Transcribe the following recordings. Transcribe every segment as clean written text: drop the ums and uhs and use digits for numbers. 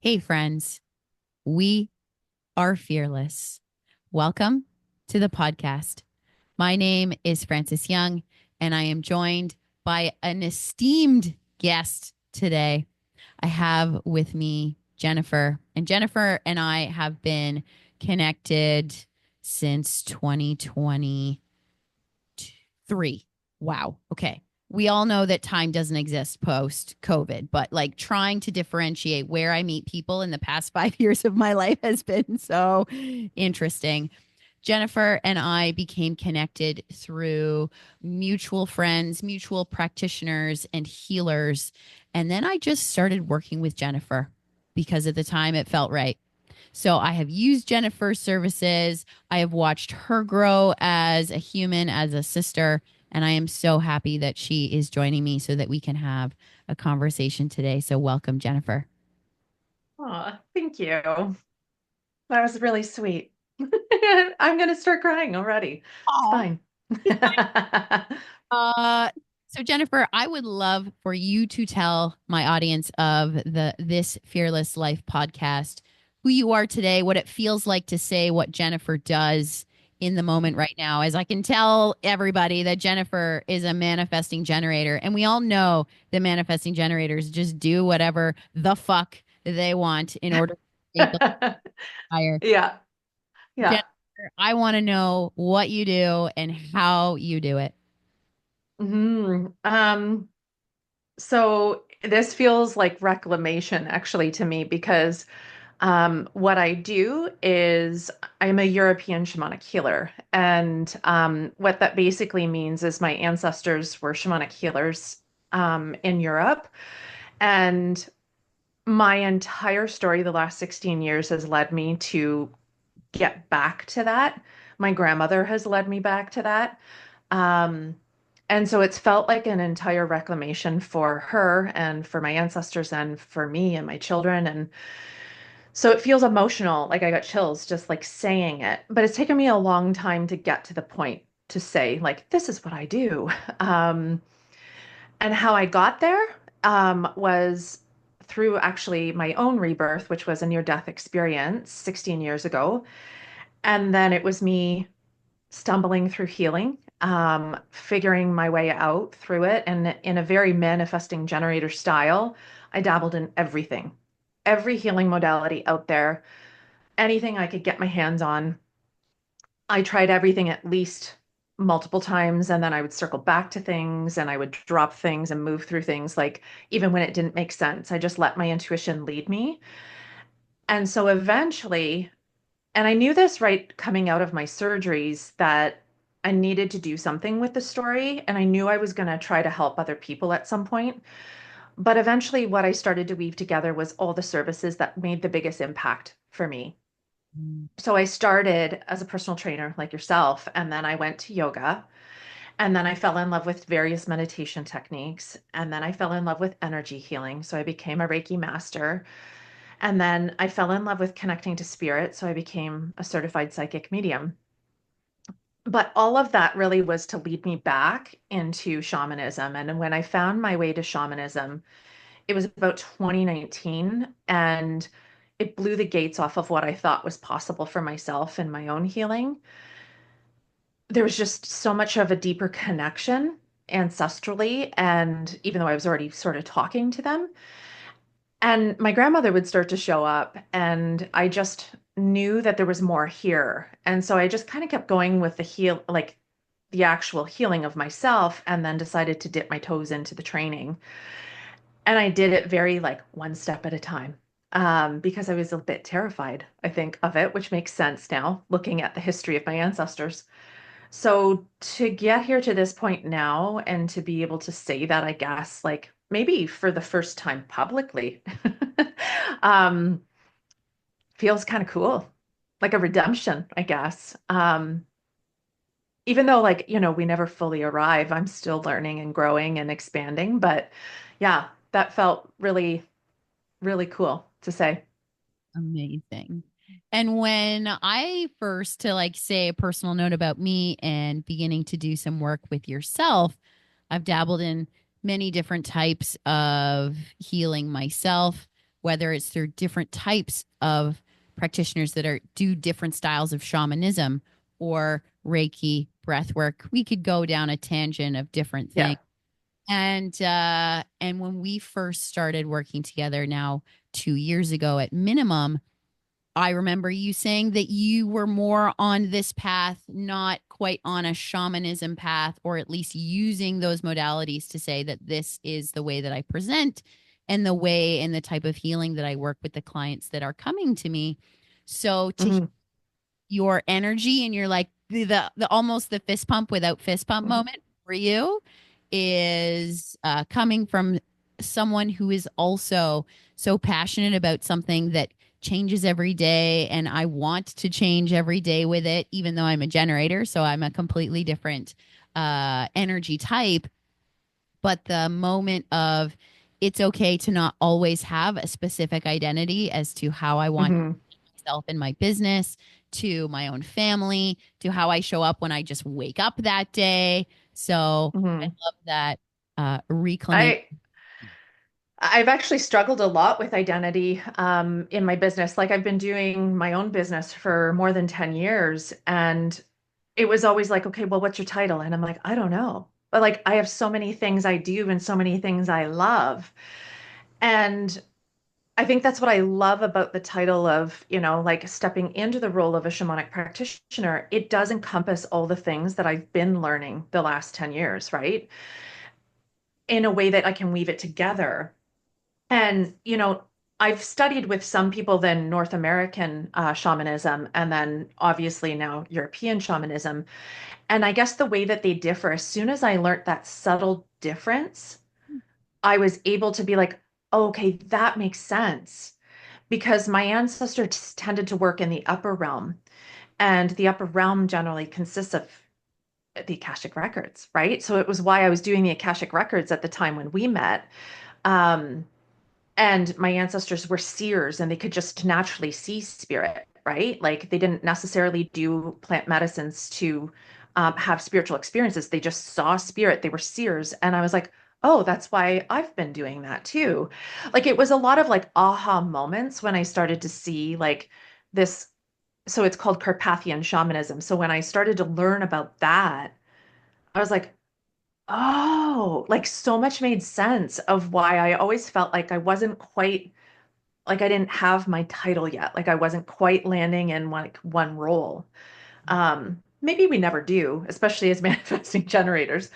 Hey, friends, we are fearless. Welcome to the podcast. My name is Frances Young, and I am joined by an esteemed guest today. I have with me Jennifer, and Jennifer and I have been connected since 2023. Wow. Okay. We all know that time doesn't exist post COVID, but like trying to differentiate where I meet people in the past 5 years of my life has been so interesting. Jennifer and I became connected through mutual friends, mutual practitioners, and healers. And then I just started working with Jennifer because at the time it felt right. So I have used Jennifer's services. I have watched her grow as a human, as a sister. And I am so happy that she is joining me so that we can have a conversation today. So welcome, Jennifer. Oh, thank you. That was really sweet. I'm going to start crying already. It's Oh, fine. Uh, so Jennifer, I would love for you to tell my audience of the This Fearless Life podcast who you are today, what it feels like to say what Jennifer does in the moment right now. As I can tell everybody that Jennifer is a manifesting generator, and we all know that manifesting generators just do whatever the fuck they want in order to create the fire. Yeah, yeah. Jennifer, I want to know what you do and how you do it. hmm Um, so this feels like reclamation actually to me because what I do is I'm a European shamanic healer. And what that basically means is my ancestors were shamanic healers in Europe. And my entire story, the last 16 years, has led me to get back to that. My grandmother has led me back to that. Um, and so it's felt like an entire reclamation for her and for my ancestors and for me and my children. And so it feels emotional, like I got chills just like saying it. But it's taken me a long time to get to the point to say, like, this is what I do. Um, and how I got there was through actually my own rebirth, which was a near death experience 16 years ago. And then it was me stumbling through healing, figuring my way out through it. And in a very manifesting generator style, I dabbled in everything, every healing modality out there, anything I could get my hands on. I tried everything at least multiple times, and then I would circle back to things and I would drop things and move through things. Like, even when it didn't make sense, I just let my intuition lead me. And so eventually, and I knew this right coming out of my surgeries that I needed to do something with the story. And I knew I was going to try to help other people at some point. But eventually, what I started to weave together was all the services that made the biggest impact for me. So I started as a personal trainer like yourself, and then I went to yoga, and then I fell in love with various meditation techniques, and then I fell in love with energy healing. So I became a Reiki master, and then I fell in love with connecting to spirit, so I became a certified psychic medium. But all of that really was to lead me back into shamanism. And when I found my way to shamanism, it was about 2019, and it blew the gates off of what I thought was possible for myself and my own healing. There was just so much of a deeper connection ancestrally. And even though I was already sort of talking to them, and my grandmother would start to show up, and I just knew that there was more here. And so I just kind of kept going with the like the actual healing of myself, and then decided to dip my toes into the training. And I did it very like one step at a time. Because I was a bit terrified, I think, of it, which makes sense now, looking at the history of my ancestors. So to get here to this point now and to be able to say that, I guess, like maybe for the first time publicly, um, feels kind of cool, like a redemption, I guess. Even though, like, we never fully arrive, I'm still learning and growing and expanding. But yeah, that felt really, really cool to say. Amazing. And when I first, to like say a personal note about me and beginning to do some work with yourself, I've dabbled in many different types of healing myself, whether it's through different types of practitioners that are do different styles of shamanism or Reiki, breath work. We could go down a tangent of different Yeah. things. And when we first started working together now 2 years ago at minimum, I remember you saying that you were more on this path, not quite on a shamanism path, or at least using those modalities to say that this is the way that I present and the way and the type of healing that I work with the clients that are coming to me. So to Hmm. your energy and you're like the almost the fist pump without fist pump Hmm. moment for you is coming from someone who is also so passionate about something that changes every day, and I want to change every day with it, even though I'm a generator, so I'm a completely different energy type. But the moment of it's okay to not always have a specific identity as to how I want Hmm. myself in my business, to my own family, to how I show up when I just wake up that day. So I Hmm. love that reclaimation. I I've actually struggled a lot with identity in my business. Like I've been doing my own business for more than 10 years, and it was always like, okay, well, what's your title? And I'm like, I don't know. But like I have so many things I do and so many things I love. And I think that's what I love about the title of, like stepping into the role of a shamanic practitioner. It does encompass all the things that I've been learning the last 10 years, right? In a way that I can weave it together. And, I've studied with some people then North American shamanism and then obviously now European shamanism. And I guess the way that they differ, as soon as I learned that subtle difference, I was able to be like, oh, okay, that makes sense. Because my ancestors tended to work in the upper realm, and the upper realm generally consists of the Akashic records, right? So it was why I was doing the Akashic records at the time when we met. Um, and my ancestors were seers and they could just naturally see spirit, right? Like they didn't necessarily do plant medicines to have spiritual experiences. They just saw spirit. They were seers. And I was like, oh, that's why I've been doing that too. Like it was a lot of like aha moments when I started to see like this. So it's called Carpathian shamanism. So when I started to learn about that, I was like, oh, like so much made sense of why I always felt like I wasn't quite like I didn't have my title yet. Like I wasn't quite landing in like one role. Maybe we never do, especially as manifesting generators.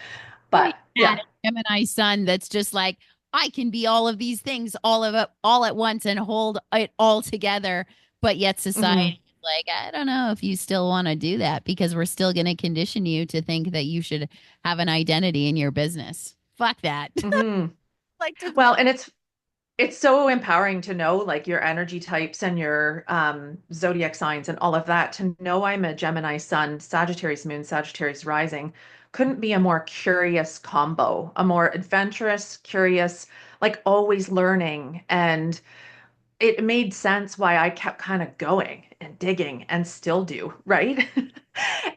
Or you But add yeah. a Gemini sun that's just like, I can be all of these things all of it all at once and hold it all together. But yet society Hmm. is like, I don't know if you still want to do that because we're still going to condition you to think that you should have an identity in your business. Fuck that. Hmm. Like to Well, and it's so empowering to know like your energy types and your zodiac signs and all of that. To know I'm a Gemini sun, Sagittarius moon, Sagittarius rising couldn't be a more curious combo, a more adventurous, curious, like always learning. And it made sense why I kept kind of going and digging and still do, right?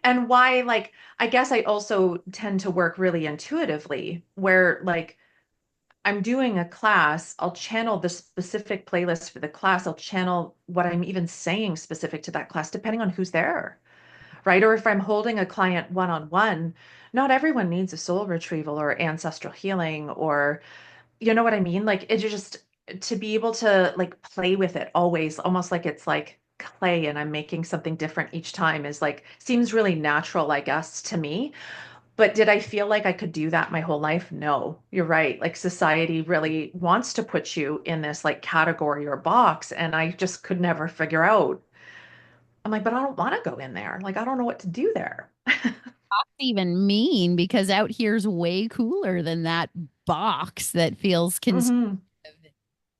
And why, like, I guess I also tend to work really intuitively, where like I'm doing a class, I'll channel the specific playlist for the class. I'll channel what I'm even saying specific to that class, depending on who's there, right? Or if I'm holding a client one on one, not everyone needs a soul retrieval or ancestral healing, or you know what I mean? Like it just to be able to like play with it always, almost like it's like clay and I'm making something different each time is like seems really natural, I guess, to me. But did I feel like I could do that my whole life? No, you're right. Like society really wants to put you in this like category or box, and I just could never figure out. I'm like, but I don't want to go in there. Like, I don't know what to do there. even mean because out here's way cooler than that box that feels Hmm.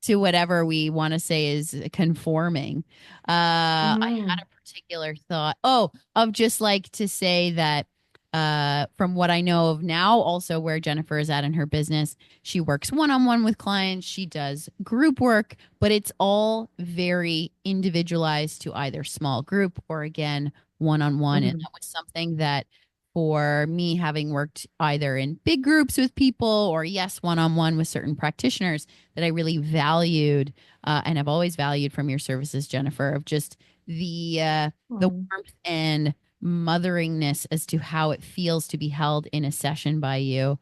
to whatever we want to say is conforming. I had Hmm. a particular thought, oh, of just like to say that from what I know of now, also where Jennifer is at in her business, she works one on one with clients, she does group work, but it's all very individualized to either small group or again, one on one. And Hmm. that was something that for me, having worked either in big groups with people or, yes, one on one with certain practitioners, that I really valued and have always valued from your services, Jennifer, of just the Mm. warmth and motheringness as to how it feels to be held in a session by you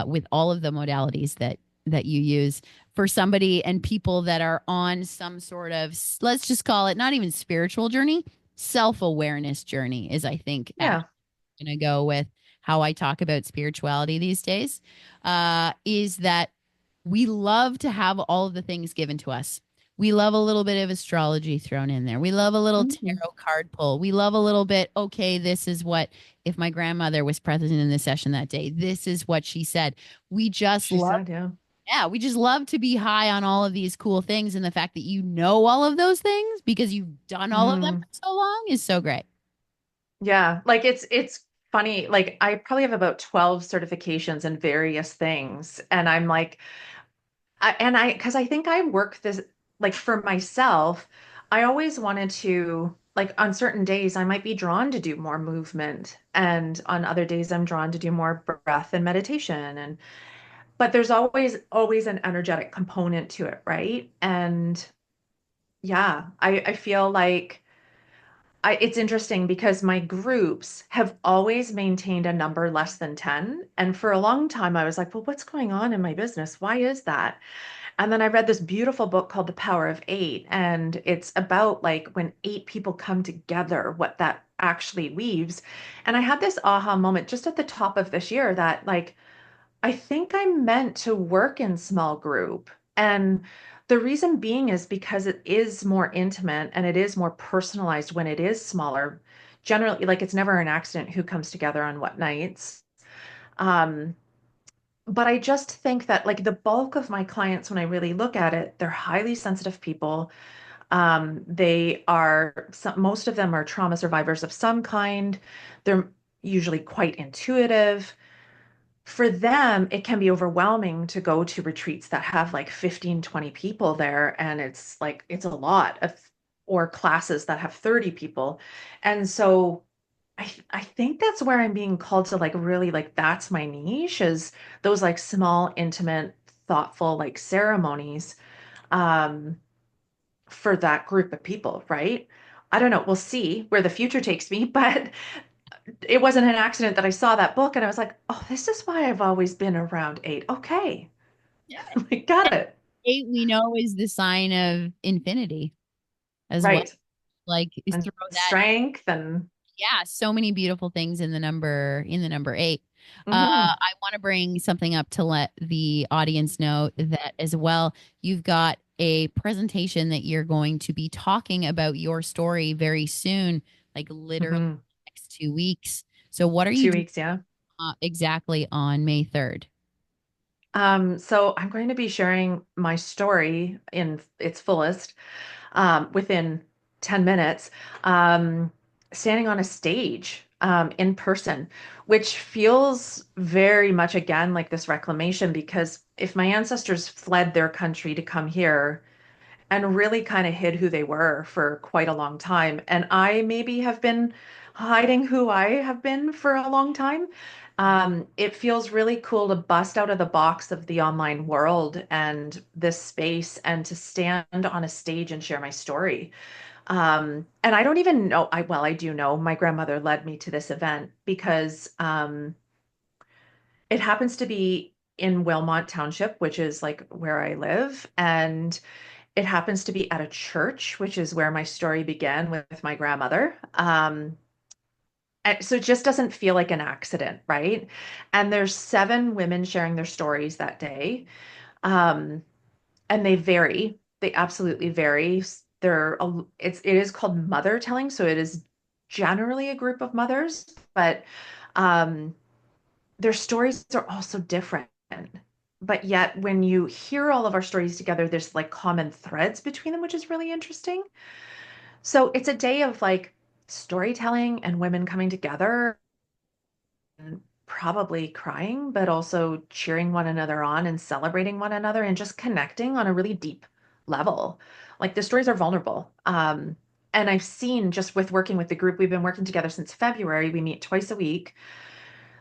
with all of the modalities that you use for somebody and people that are on some sort of, let's just call it, not even spiritual journey, self-awareness journey is, I think, Yeah. going to go with how I talk about spirituality these days, is that we love to have all of the things given to us. We love a little bit of astrology thrown in there. We love a little Mhm. tarot card pull. We love a little bit, okay, this is what, if my grandmother was present in the session that day, this is what she said. We just She love, said, yeah. yeah, we just love to be high on all of these cool things. And the fact that you know all of those things because you've done all of them Mm. for so long is so great. Yeah. Like it's funny. Like I probably have about 12 certifications in various things. And I'm like, because I think I work this, like for myself, I always wanted to, like on certain days, I might be drawn to do more movement. And on other days, I'm drawn to do more breath and meditation. But there's always an energetic component to it, right? And yeah, I feel like it's interesting because my groups have always maintained a number less than 10. And for a long time, I was like, well, what's going on in my business? Why is that? And then I read this beautiful book called The Power of Eight. And it's about like when eight people come together, what that actually weaves. And I had this aha moment just at the top of this year that, like, I think I'm meant to work in small group. And the reason being is because it is more intimate and it is more personalized when it is smaller. Generally, like it's never an accident who comes together on what nights. Um, but I just think that like the bulk of my clients, when I really look at it, they're highly sensitive people. They are most of them are trauma survivors of some kind. They're usually quite intuitive. For them, it can be overwhelming to go to retreats that have like 15, 20 people there. And it's like, it's a lot of, or classes that have 30 people. And so I think that's where I'm being called to like really like, that's my niche is those like small, intimate, thoughtful like ceremonies um, for that group of people, right? I don't know. We'll see where the future takes me, but it wasn't an accident that I saw that book and I was like, oh, this is why I've always been around eight. Okay. Yeah. I got And it. eight, we know, is the sign of infinity as well. Right. Like And throw that, strength and yeah, so many beautiful things in the number eight. mhm. I want to bring something up to let the audience know that as well. You've got a presentation that you're going to be talking about your story very soon, like literally Mhm. next 2 weeks. So, what are you 2 weeks, doing yeah. exactly on May 3rd? So I'm going to be sharing my story in its fullest within 10 minutes, um, standing on a stage in person, which feels very much again like this reclamation because if my ancestors fled their country to come here, and really kind of hid who they were for quite a long time. And I maybe have been hiding who I have been for a long time. It feels really cool to bust out of the box of the online world and this space and to stand on a stage and share my story. And I don't even know, I do know my grandmother led me to this event because it happens to be in Wilmot Township, which is like where I live. And it happens to be at a church, which is where my story began with my grandmother. And so it just doesn't feel like an accident, right? And there's seven women sharing their stories that day. Um, and they vary. They absolutely vary. It is called mother telling, so it is generally a group of mothers, but um, their stories are also different. But yet, when you hear all of our stories together, there's like common threads between them, which is really interesting. So it's a day of like storytelling and women coming together and probably crying, but also cheering one another on and celebrating one another and just connecting on a really deep level. Like the stories are vulnerable. And I've seen just with working with the group, we've been working together since February. We meet twice a week.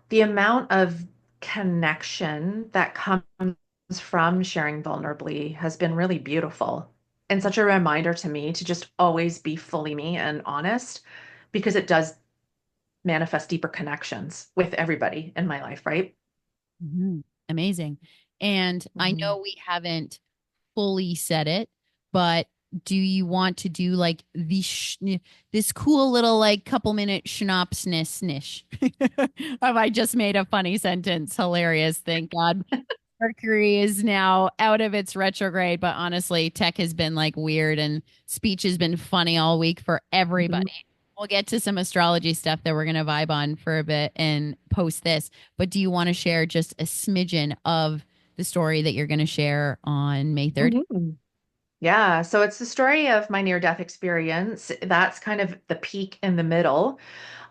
The amount of connection that comes from sharing vulnerably has been really beautiful and such a reminder to me to just always be fully me and honest because it does manifest deeper connections with everybody in my life, right? Mhm. Amazing. And I Mhm. know we haven't fully said it, but do you want to do like this cool little like couple minute schnapsness nish? Have I just made a funny sentence? Hilarious. Thank God. Mercury is now out of its retrograde, but honestly, tech has been like weird and speech has been funny all week for Mhm. everybody. We'll get to some astrology stuff that we're going to vibe on for a bit and post this. But do you want to share just a smidgen of the story that you're going to share on May 3rd? Mhm. Yeah, so it's the story of my near-death experience. That's kind of the peak in the middle.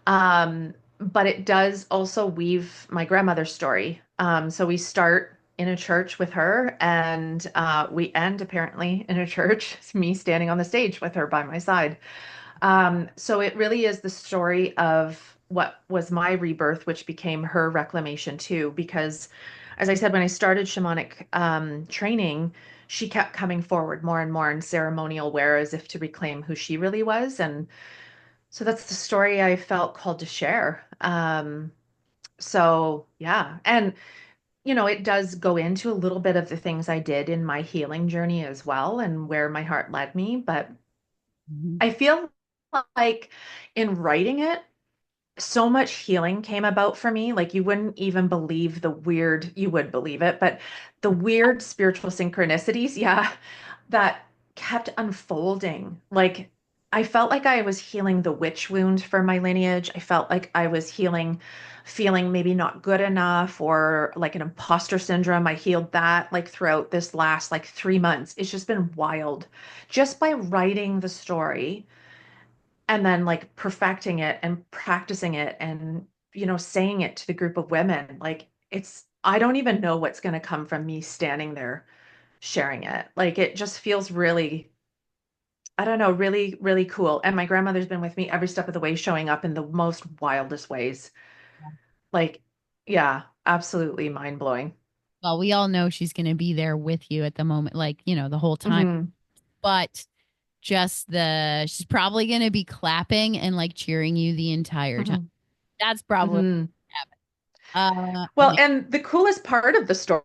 But it does also weave my grandmother's story. So we start in a church with her, and we end apparently in a church, it's me standing on the stage with her by my side. So it really is the story of what was my rebirth, which became her reclamation too. Because, as I said, when I started shamanic training, she kept coming forward more and more in ceremonial wear as if to reclaim who she really was. And so that's the story I felt called to share. So yeah. And, it does go into a little bit of the things I did in my healing journey as well and where my heart led me. But Mhm. I feel like in writing it, so much healing came about for me. Like you wouldn't even believe you would believe it, but the weird spiritual synchronicities, yeah, that kept unfolding. Like I felt like I was healing the witch wound for my lineage. I felt like I was healing feeling maybe not good enough or like an imposter syndrome. I healed that like throughout this last like 3 months. It's just been wild. Just by writing the story and then like perfecting it and practicing it and saying it to the group of women, like it's I don't even know what's going to come from me standing there sharing it. Like it just feels really, I don't know, really really cool. And my grandmother's been with me every step of the way, showing up in the most wildest ways. Like yeah, absolutely mind-blowing. Well, we all know she's going to be there with you at the moment, like, the whole time. Hmm. But just she's probably going to be clapping and like cheering you the entire time. Hmm. That's probably what Hmm. happened. Well, and the coolest part of the story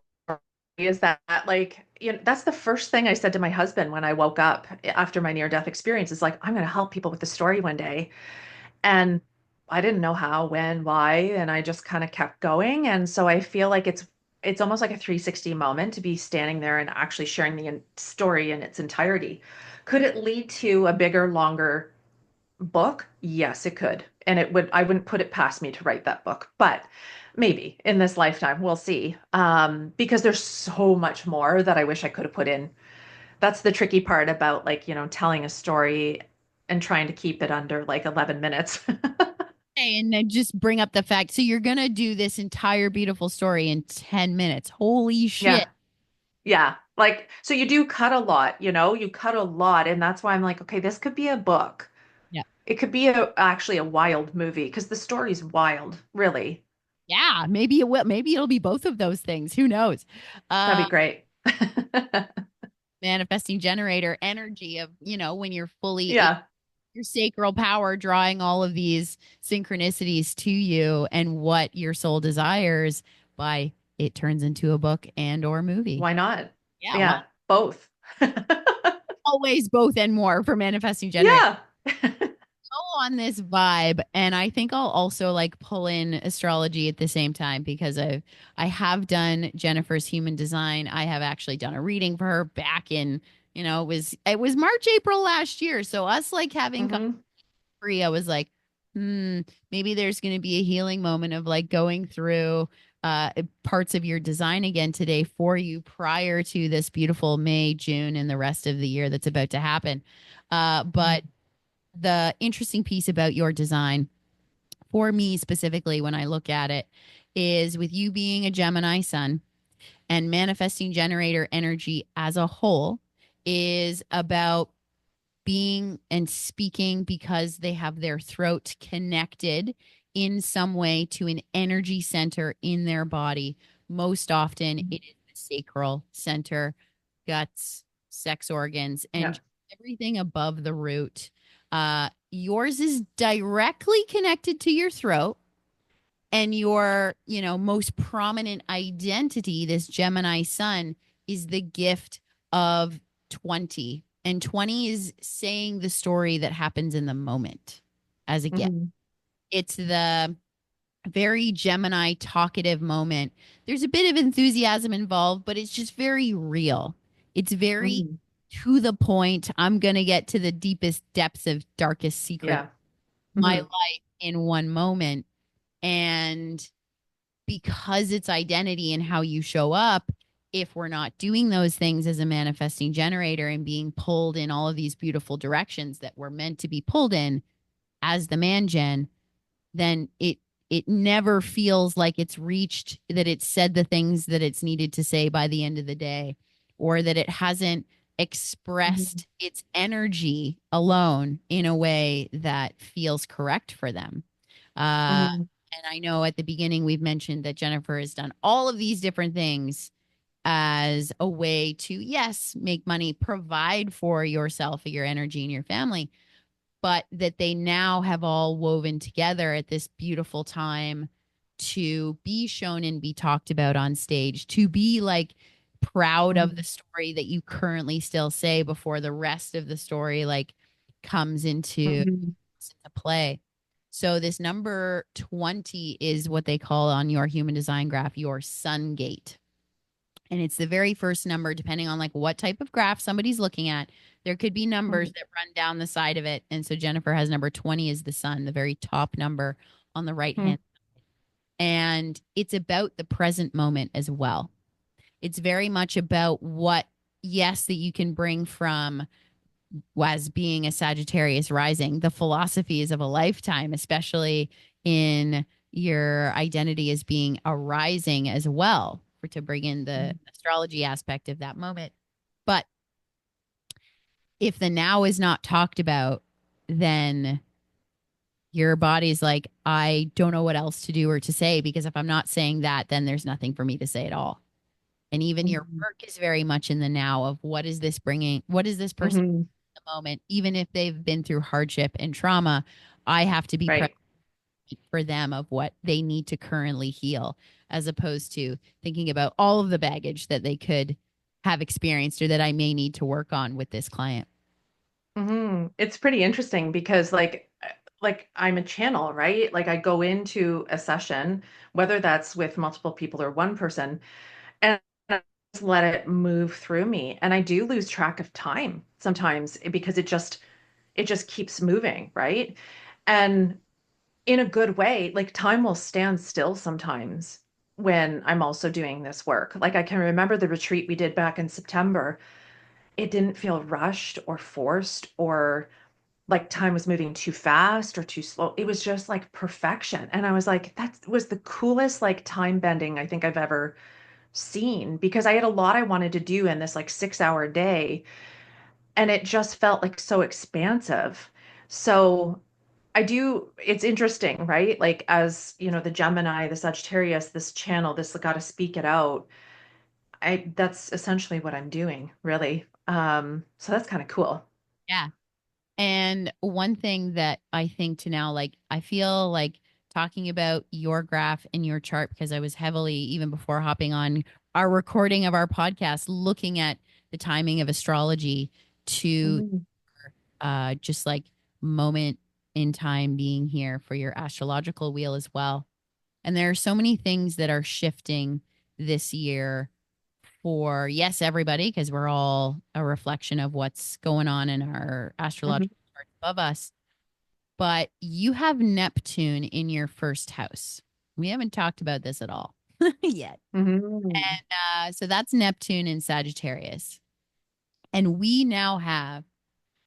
is that, like, that's the first thing I said to my husband when I woke up after my near-death experience is like, I'm going to help people with the story one day. And I didn't know how, when, why, and I just kind of kept going. And so I feel like it's almost like a 360 moment to be standing there and actually sharing the story in its entirety. Could it lead to a bigger, longer book? Yes, it could. And I wouldn't put it past me to write that book, but maybe in this lifetime, we'll see. Because there's so much more that I wish I could have put in. That's the tricky part about like, telling a story and trying to keep it under like 11 minutes. And then just bring up the fact. So you're going to do this entire beautiful story in 10 minutes. Holy shit. Yeah. Yeah. Like, so you do cut a lot, you cut a lot. And that's why I'm like, okay, this could be a book. Yeah. It could be actually a wild movie because the story's wild, really. Yeah. Maybe it will. Maybe it'll be both of those things. Who knows? That'd Uh, be great. Manifesting generator energy of, when you're fully in Yeah. your sacral power, drawing all of these synchronicities to you and what your soul desires by it turns into a book and or movie. Why not? Yeah. Well, Yeah, both. always both and more for manifesting generator. Yeah. Go on this vibe, and I think I'll also like pull in astrology at the same time because I have done Jennifer's human design. I have actually done a reading for her back in, it was March, April last year. So us like having come Hmm. free, I was like, maybe there's going to be a healing moment of like going through parts of your design again today for you prior to this beautiful May, June, and the rest of the year that's about to happen. But the interesting piece about your design for me specifically when I look at it is with you being a Gemini sun and manifesting generator energy as a whole is about being and speaking because they have their throat connected in some way to an energy center in their body. Most often, it is the sacral center, guts, sex organs, Yeah. and everything above the root. Yours is directly connected to your throat, and your, most prominent identity, this Gemini sun, is the gift of 20. And 20 is saying the story that happens in the moment as a gift. Hmm. It's the very Gemini talkative moment. There's a bit of enthusiasm involved, but it's just very real. It's very Hmm. to the point. I'm going to get to the deepest depths of darkest secret Yeah. of my Hmm. life in one moment. And because it's identity and how you show up, if we're not doing those things as a manifesting generator and being pulled in all of these beautiful directions that we're meant to be pulled in as the man gen, then it never feels like it's reached, that it's said the things that it's needed to say by the end of the day, or that it hasn't Hmm. expressed its energy alone in a way that feels correct for them. Hmm. And I know at the beginning we've mentioned that Jennifer has done all of these different things as a way to, yes, make money, provide for yourself, your energy, and your family, but that they now have all woven together at this beautiful time to be shown and be talked about on stage, to be like proud of the Hmm. story that you currently still say before the rest of the story like comes into Hmm. play. So this number 20 is what they call on your human design graph your sun gate. And it's the very first number, depending on like what type of graph somebody's looking at. There could be numbers that run down the side of it. And so Jennifer has number 20 is the sun, the very top number on the right Hmm. hand. And it's about the present moment as well. It's very much about what, yes, that you can bring from as being a Sagittarius rising, the philosophies of a lifetime, especially in your identity as being a rising as well, for to bring in the astrology aspect of that moment. But if the now is not talked about, then your body's like, I don't know what else to do or to say, because if I'm not saying that, then there's nothing for me to say at all. And even your Hmm. work is very much in the now of what is this bringing? What is this person Hmm. in the moment? Even if they've been through hardship and trauma, I have to be present Right. for them of what they need to currently heal, as opposed to thinking about all of the baggage that they could have experienced or that I may need to work on with this client. Hmm. It's pretty interesting because like I'm a channel, right? Like I go into a session, whether that's with multiple people or one person, and I just let it move through me. And I do lose track of time sometimes because it just keeps moving, right? And in a good way, like time will stand still sometimes when I'm also doing this work. Like I can remember the retreat we did back in September. It didn't feel rushed or forced or like time was moving too fast or too slow. It was just like perfection. And I was like, that was the coolest like time bending I think I've ever seen because I had a lot I wanted to do in this like 6 hour day. And it just felt like so expansive. So I do, it's interesting, right? Like, as you know, the Gemini, the Sagittarius, this channel, this got to speak it out. That's essentially what I'm doing, really. So that's kind of cool. Yeah. And one thing that I think to now, like, I feel like talking about your graph and your chart, because I was heavily, even before hopping on our recording of our podcast, looking at the timing of astrology to Mhm. just like moment in time being here for your astrological wheel as well. And there are so many things that are shifting this year for, yes, everybody, because we're all a reflection of what's going on in our Mhm. astrological charts above us. But you have Neptune in your first house. We haven't talked about this at all yet. Mhm. So that's Neptune in Sagittarius. And we now have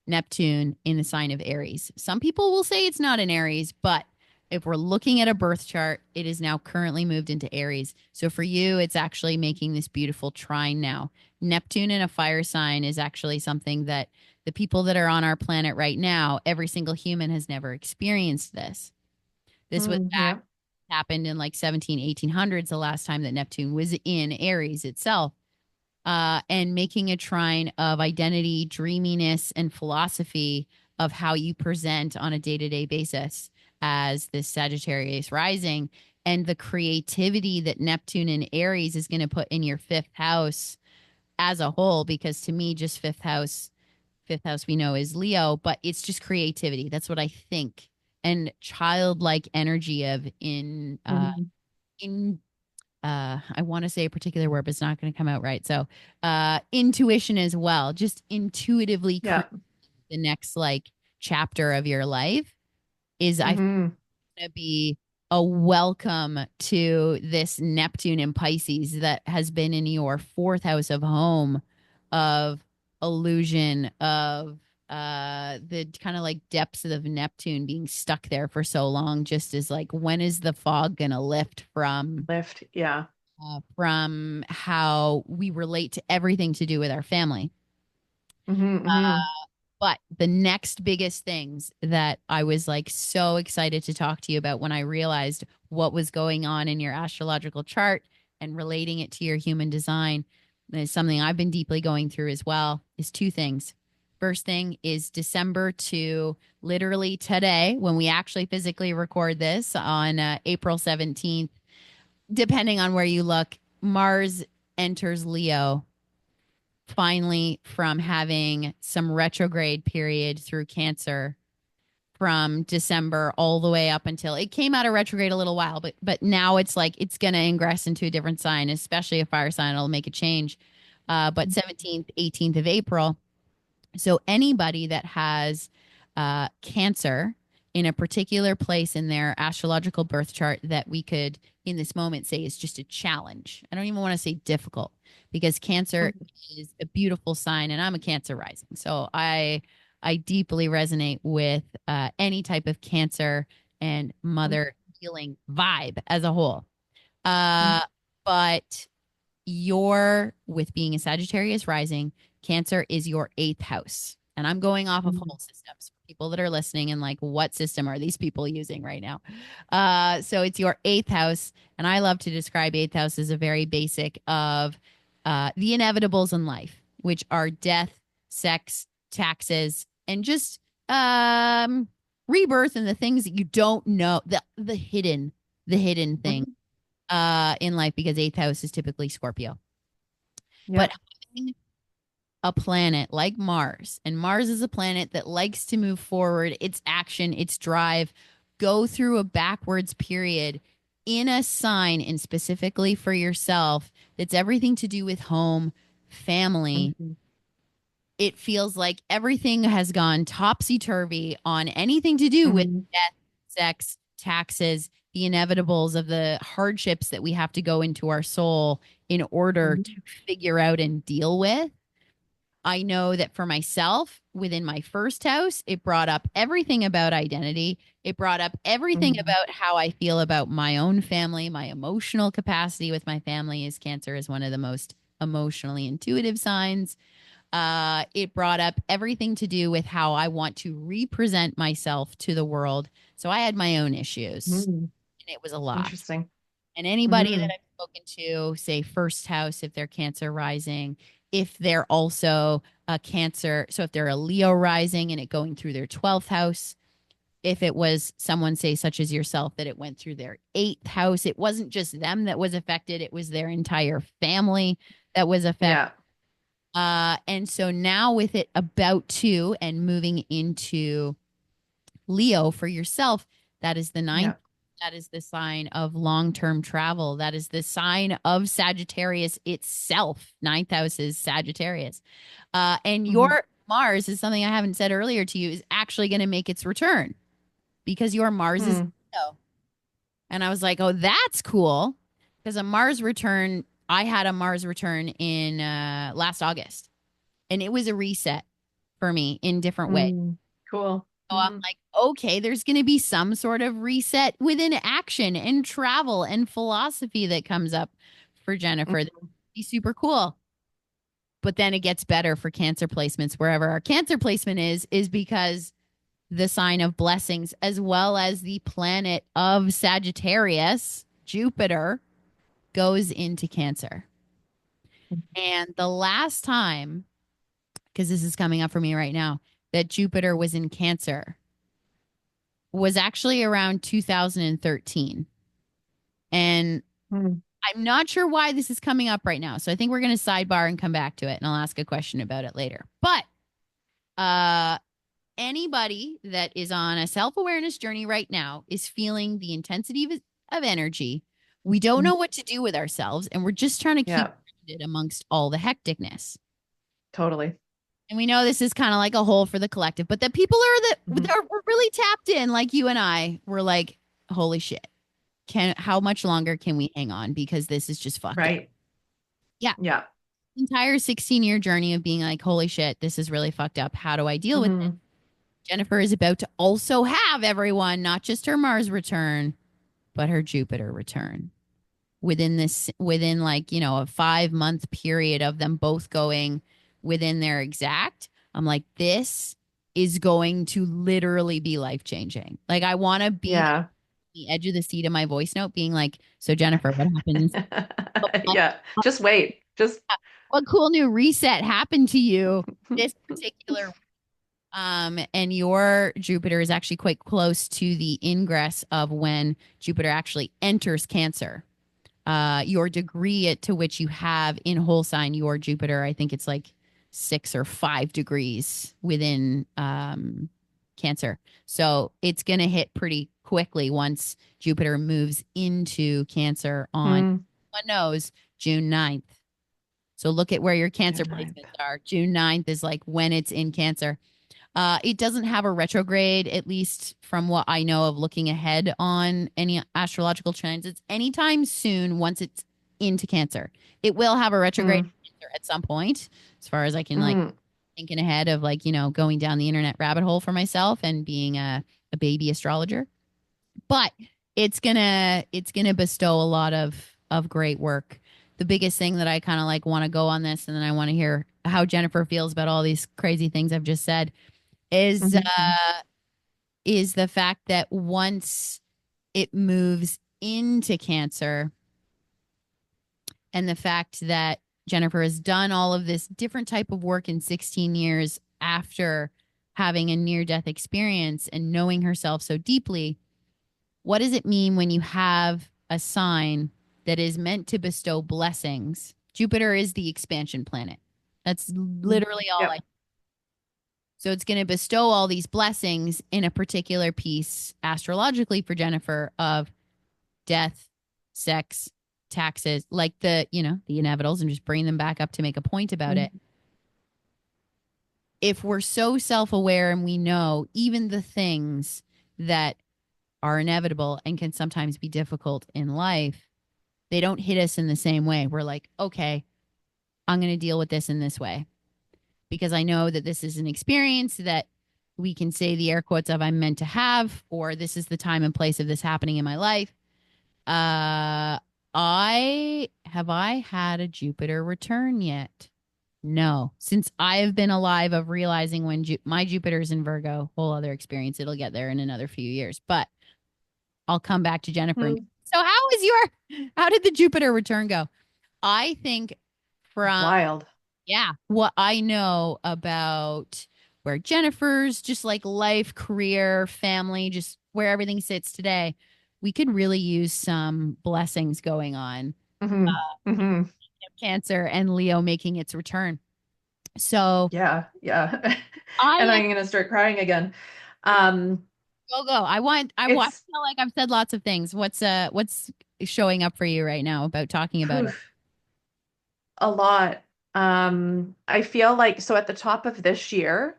Neptune in the sign of Aries. Some people will say it's not in Aries, but if we're looking at a birth chart, it is now currently moved into Aries. So for you, it's actually making this beautiful trine now. Neptune in a fire sign is actually something that the people that are on our planet right now, every single human has never experienced this. This was back Yeah. happened in like 17, 1800s, the last time that Neptune was in Aries itself. And making a trine of identity, dreaminess, and philosophy of how you present on a day to day basis as this Sagittarius rising, and the creativity that Neptune in Aries is going to put in your fifth house as a whole. Because to me, just fifth house we know is Leo, but it's just creativity. That's what I think. And childlike energy of Hmm. in I want to say a particular word, but it's not going to come out right. So, intuition as well, just intuitively Yeah. create the next like chapter of your life is I think Hmm. going to be a welcome to this Neptune in Pisces that has been in your fourth house of home, of illusion, of the kind of like depths of Neptune being stuck there for so long, just as like when is the fog gonna lift Lift. Yeah. from how we relate to everything to do with our family. Hmm. Hmm. But the next biggest things that I was like so excited to talk to you about when I realized what was going on in your astrological chart and relating it to your human design, and it's something I've been deeply going through as well, is two things. First thing is December to literally today, when we actually physically record this on April 17th, depending on where you look, Mars enters Leo finally from having some retrograde period through Cancer from December all the way up until it came out of retrograde a little while, but now it's like it's going to ingress into a different sign, especially a fire sign. It'll make a change. But 17th, 18th of April, so anybody that has Cancer in a particular place in their astrological birth chart that we could, in this moment, say is just a challenge. I don't even want to say difficult because Cancer is a beautiful sign, and I'm a Cancer rising, so I deeply resonate with any type of Cancer and mother healing vibe as a whole. Hmm. Uh, but your with being a Sagittarius rising, Cancer is your eighth house. And I'm going off of Hmm. whole systems for people that are listening and like, what system are these people using right now? So it's your eighth house. And I love to describe eighth house as a very basic of the inevitables in life, which are death, sex, taxes, and just rebirth and the things that you don't know, the hidden thing Hmm. in life, because eighth house is typically Scorpio. But Yep. having a planet like Mars, and Mars is a planet that likes to move forward, its action, its drive, go through a backwards period in a sign, and specifically for yourself, that's everything to do with home, family. Hmm. It feels like everything has gone topsy turvy on anything to do with Hmm. death, sex, taxes, the inevitables of the hardships that we have to go into our soul in order to Hmm. figure out and deal with. I know that for myself, within my first house, it brought up everything about identity. It brought up everything Hmm. about how I feel about my own family, my emotional capacity with my family, as Cancer is one of the most emotionally intuitive signs. It brought up everything to do with how I want to represent myself to the world. So I had my own issues, Hmm. and it was a lot. Interesting. And anybody that Hmm. I've spoken to, say first house, if they're Cancer rising, if they're also a Cancer, so if they're a Leo rising and it going through their 12th house, if it was someone, say, such as yourself, that it went through their eighth house, it wasn't just them that was affected, it was their entire family that was affected. Yeah. And so now with it about to and moving into Leo for yourself, that is the ninth. Yeah. That is the sign of long term travel. That is the sign of Sagittarius itself. Ninth house is Sagittarius. And Hmm. your Mars is something I haven't said earlier to you, is actually going to make its return because your Mars is Hmm. Leo. And I was like, oh, that's cool. Because a Mars return, I had a Mars return in last August, and it was a reset for me in different ways. Hmm. Cool. So I'm Mhm. like, okay, there's going to be some sort of reset within action and travel and philosophy that comes up for Jennifer. That'd Mhm. be super cool. But then it gets better for Cancer placements wherever our Cancer placement is because the sign of blessings, as well as the planet of Sagittarius, Jupiter, goes into Cancer. And the last time, because this is coming up for me right now, that Jupiter was in Cancer was actually around 2013. And Mhm. I'm not sure why this is coming up right now. So I think we're going to sidebar and come back to it and I'll ask a question about it later. But uh anybody that is on a self-awareness journey right now is feeling the intensity of energy. We don't Mhm. know what to do with ourselves and we're just trying to keep Yeah, grounded amongst all the hecticness. totally. And we know this is kind of like a hole for the collective, but the people are that Mhm. are we're really tapped in, like you and I. We're like, holy shit. Can how much longer can we hang on? Because this is just fucked up. Right. Yeah. Yeah. Entire 16-year journey of being like, holy shit, this is really fucked up. How do I deal with it? Mhm. Jennifer is about to also have everyone, not just her Mars return, but her Jupiter return within like, a 5 month period of them both going within their exact. I'm like, this is going to literally be life changing. Like, I want to be Yeah. the edge of the seat of my voice note being like, so Jennifer, what happens? Yeah. Just wait. Just What cool new reset happened to you this particular and your Jupiter is actually quite close to the ingress of when Jupiter actually enters Cancer. Your degree to which you have in whole sign your Jupiter, I think it's like 6 or 5 degrees within Cancer. So it's going to hit pretty quickly once Jupiter moves into Cancer on, mm, one knows, June 9th. So look at where your Cancer June 9th. placements are. June 9th is like when it's in Cancer. It doesn't have a retrograde, at least from what I know of looking ahead on any astrological transits anytime soon once it's into Cancer. It will have a retrograde Mm, at some point, as far as I can like mm, thinking ahead of like, going down the internet rabbit hole for myself and being a baby astrologer. But it's gonna bestow a lot of great work. The biggest thing that I kind of like want to go on this, and then I want to hear how Jennifer feels about all these crazy things I've just said is mhm, is the fact that once it moves into Cancer and the fact that Jennifer has done all of this different type of work in 16 years after having a near death experience and knowing herself so deeply, what does it mean when you have a sign that is meant to bestow blessings? Jupiter is the expansion planet. That's mhm. literally all I. Yep. So it's going to bestow all these blessings in a particular piece astrologically for Jennifer of death, sex, taxes, like the inevitables, and just bring them back up to make a point about it. Mhm. If we're so self-aware and we know even the things that are inevitable and can sometimes be difficult in life, they don't hit us in the same way. We're like, okay, I'm going to deal with this in this way because I know that this is an experience that we can say the air quotes of I'm meant to have, or this is the time and place of this happening in my life. Uh, I had a Jupiter return yet? No, since I've been alive of realizing when my Jupiter's in Virgo, whole other experience. It'll get there in another few years, but I'll come back to Jennifer. Mm. So how did the Jupiter return go? I think from Wild. yeah, what I know about where Jennifer's just like life, career, family, just where everything sits today, we could really use some blessings going on. Hmm. Hmm. Cancer and Leo making its return. So Yeah. Yeah. And I I'm gonna start crying again. Um, go. I it's feel like I've said lots of things. What's showing up for you right now about talking about it? poof, a lot. I feel like so at the top of this year,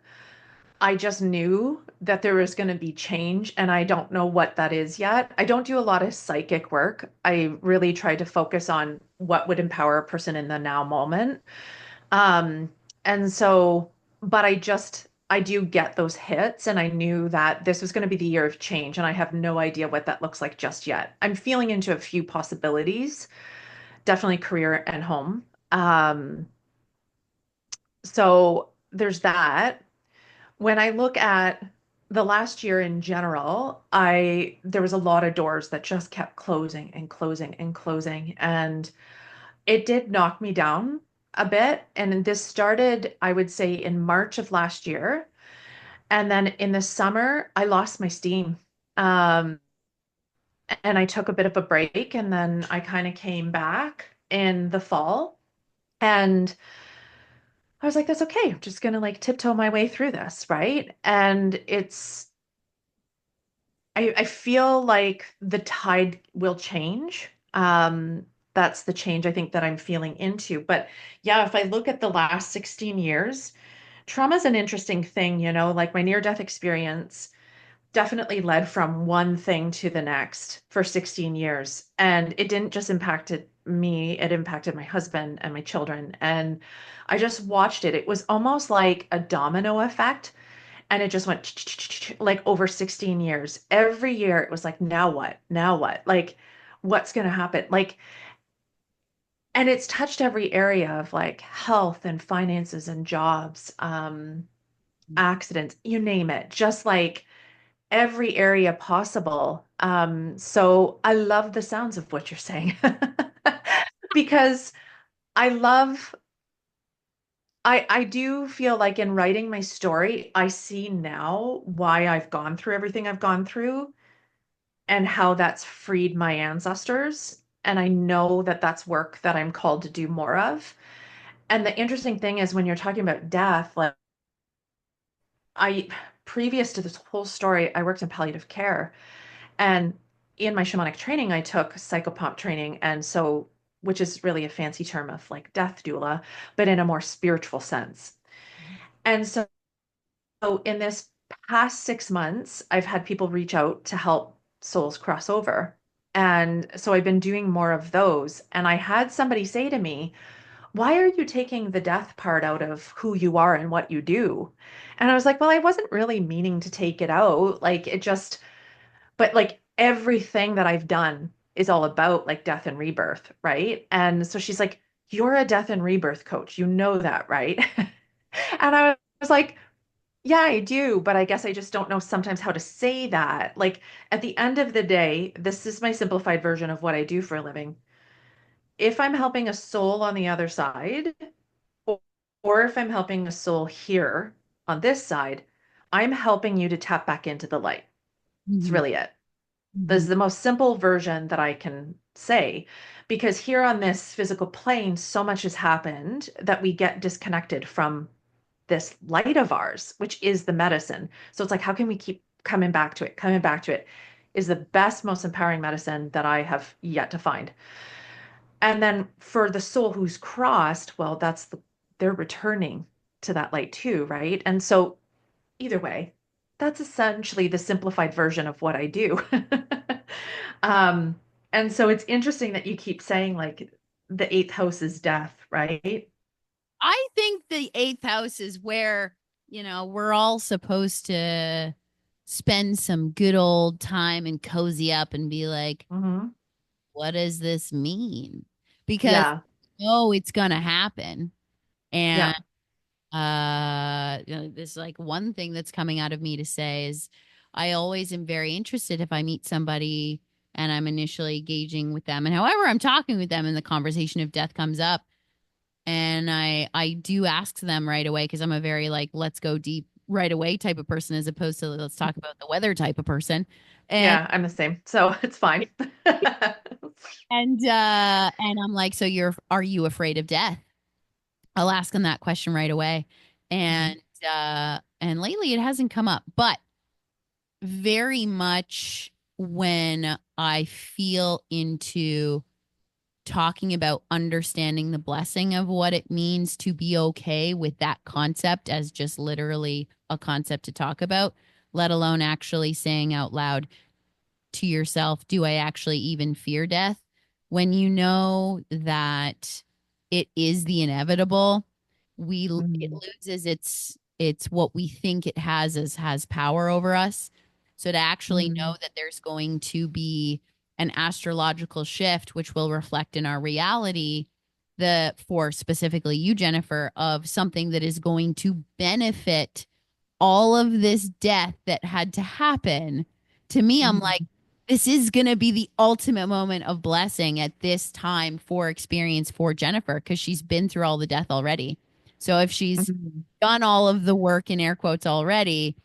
I just knew that there was going to be change, and I don't know what that is yet. I don't do a lot of psychic work. I really try to focus on what would empower a person in the now moment. Um, and so, but I just I do get those hits, and I knew that this was going to be the year of change, and I have no idea what that looks like just yet. I'm feeling into a few possibilities, definitely career and home. So there's that. When I look at the last year in general, I there was a lot of doors that just kept closing and closing and closing, and it did knock me down a bit. And this started, I would say, in March of last year. And then in the summer, I lost my steam. Um, and I took a bit of a break, and then I kind of came back in the fall. And I was like, that's okay. I'm just gonna like tiptoe my way through this, right? And I feel like the tide will change. That's the change I think that I'm feeling into. But yeah, if I look at the last 16 years, trauma is an interesting thing, like my near-death experience definitely led from one thing to the next for 16 years. And it didn't just impacted me, it impacted my husband and my children. And I just watched it. It was almost like a domino effect. And it just went like over 16 years. Every year it was like, now what? Now what? Like, what's going to happen? Like, and it's touched every area of like health and finances and jobs, accidents, you name it, just like every area possible. So I love the sounds of what you're saying because I love, I do feel like in writing my story, I see now why I've gone through everything I've gone through and how that's freed my ancestors. And I know that that's work that I'm called to do more of. And the interesting thing is when you're talking about death, like I, previous to this whole story, I worked in palliative care. And in my shamanic training, I took psychopomp training. And so, which is really a fancy term of like death doula, but in a more spiritual sense. And so in this past 6 months, I've had people reach out to help souls cross over. And so I've been doing more of those. And I had somebody say to me, why are you taking the death part out of who you are and what you do? And I was like, well, I wasn't really meaning to take it out. Like it just, but like everything that I've done is all about like death and rebirth, right? And so she's like, you're a death and rebirth coach. You know that, right? And I was like, yeah, I do, but I guess I just don't know sometimes how to say that. Like at the end of the day, this is my simplified version of what I do for a living. If I'm helping a soul on the other side, or, or if I'm helping a soul here on this side, I'm helping you to tap back into the light. It's Mhm. really it. This Mhm. is the most simple version that I can say because here on this physical plane, so much has happened that we get disconnected from this light of ours, which is the medicine. So it's like, how can we keep coming back to it? Coming back to it is the best, most empowering medicine that I have yet to find. And then for the soul who's crossed, well, they're returning to that light too, right? And so either way, that's essentially the simplified version of what I do. Um, and so it's interesting that you keep saying like the eighth house is death, right? I think the eighth house is where, we're all supposed to spend some good old time and cozy up and be like, Hmm. what does this mean? Because Yeah. it's gonna happen. And Yeah. this like one thing that's coming out of me to say is I always am very interested if I meet somebody and I'm initially engaging with them. And however I'm talking with them and the conversation of death comes up, and I do ask them right away because I'm a very like let's go deep right away type of person as opposed to let's talk about the weather type of person. And Yeah, I'm the same. So it's fine. and I'm like, so are you afraid of death? I'll ask them that question right away. Mhm. And lately it hasn't come up, but very much when I feel into talking about understanding the blessing of what it means to be okay with that concept as just literally a concept to talk about, let alone actually saying out loud to yourself, do I actually even fear death? When you know that it is the inevitable, it Mhm. loses its it's what we think it has power over us. So to actually know Mm, that there's going to be an astrological shift which will reflect in our reality, the for specifically you, Jennifer, of something that is going to benefit all of this death that had to happen. To me, I'm like, mhm, this is going to be the ultimate moment of blessing at this time for experience for Jennifer because she's been through all the death already. So if she's mhm. done all of the work in air quotes already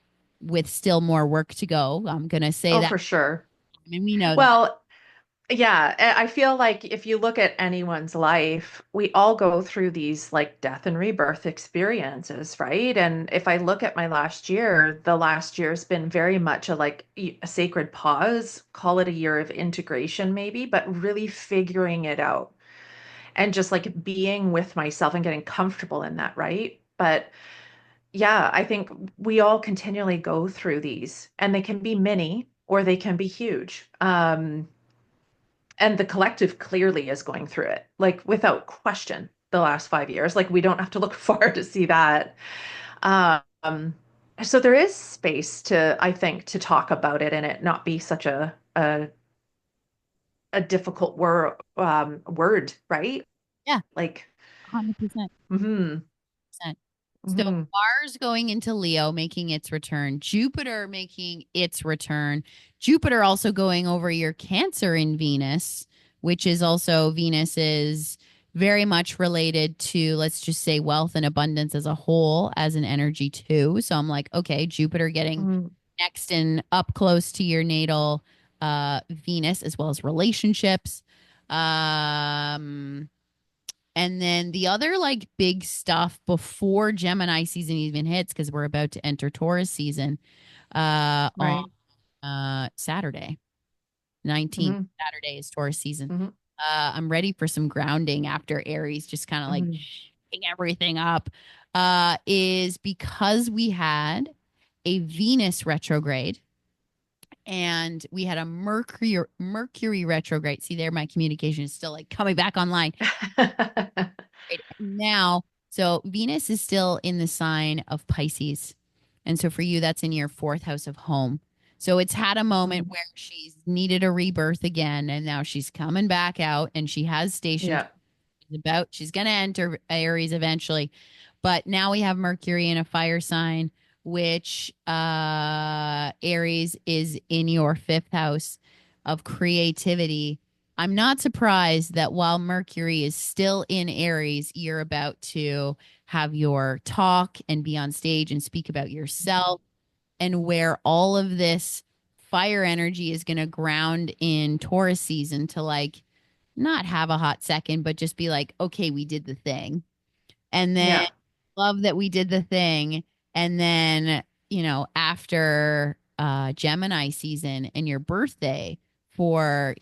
with still more work to go, I'm going to say Oh, that. for sure. I mean, we know that. Well, yeah, I feel like if you look at anyone's life, we all go through these like death and rebirth experiences, right? And if I look at my last year, the last year's been very much a like a sacred pause, call it a year of integration maybe, but really figuring it out and just like being with myself and getting comfortable in that, right? But yeah, I think we all continually go through these and they can be mini or they can be huge. And the collective clearly is going through it, like without question, the last 5 years. Like we don't have to look far to see that. Um, so there is space to, I think, to talk about it and it not be such a difficult word, right? Yeah, Like, 100%. mm-hmm, So mm-hmm, Mars going into Leo, making its return, Jupiter making its return, Jupiter also going over your Cancer in Venus, which is also Venus is very much related to, let's just say, wealth and abundance as a whole as an energy too. So I'm like, okay, Jupiter getting mm-hmm, next and up close to your natal Venus as well as relationships. Um, and then the other like big stuff before Gemini season even hits, because we're about to enter Taurus season on right. Saturday, 19th. Mm-hmm, Saturday is Taurus season. mm-hmm, I'm ready for some grounding after Aries just kind of like mm-hmm. shaking everything up. Is because we had a Venus retrograde and we had a Mercury retrograde. See there, my communication is still like coming back online right now. So Venus is still in the sign of Pisces. And so for you, that's in your fourth house of home. So it's had a moment Mhm. where she's needed a rebirth again. And now she's coming back out and she has stationed Yeah. she's going to enter Aries eventually. But now we have Mercury in a fire sign, which Aries is in your fifth house of creativity. I'm not surprised that while Mercury is still in Aries, you're about to have your talk and be on stage and speak about yourself, and where all of this fire energy is going to ground in Taurus season to like not have a hot second, but just be like, okay, we did the thing. And then Yeah. love that we did the thing. And then, after Gemini season and your birthday for,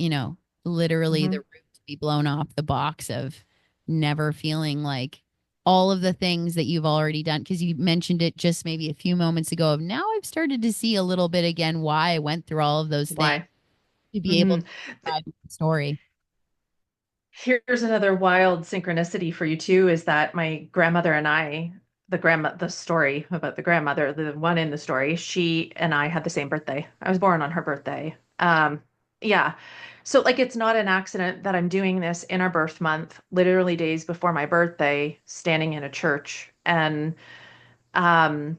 literally the Mm-hmm. roof to be blown off the box of never feeling like all of the things that you've already done. Cause you mentioned it just maybe a few moments ago of now I've started to see a little bit again why I went through all of those things Why? to be able Mm-hmm. to describe the story. Here's another wild synchronicity for you too, is that my grandmother and I, the story about the grandmother, the one in the story, she and I had the same birthday. I was born on her birthday. Yeah. So like it's not an accident that I'm doing this in our birth month, literally days before my birthday, standing in a church. Um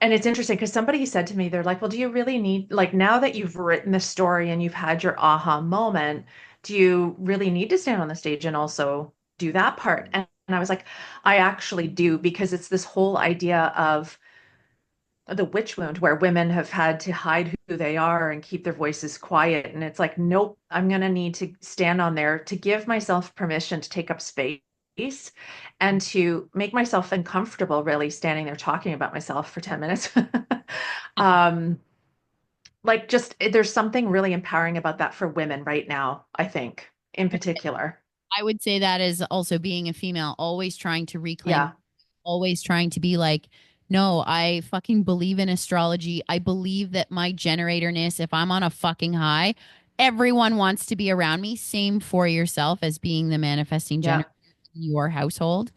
and it's interesting because somebody said to me, they're like, well, do you really need, like, now that you've written the story and you've had your aha moment, do you really need to stand on the stage and also do that part? And I was like, I actually do, because it's this whole idea of the witch wound where women have had to hide who they are and keep their voices quiet. And it's like, nope, I'm going to need to stand on there to give myself permission to take up space and to make myself uncomfortable, really standing there talking about myself for 10 minutes. um, like just there's something really empowering about that for women right now, I think, in particular. I would say that is also being a female, always trying to reclaim, Yeah. always trying to be like, no, I fucking believe in astrology. I believe that my generatorness, if I'm on a fucking high, everyone wants to be around me. Same for yourself as being the manifesting Yeah. generator in your household.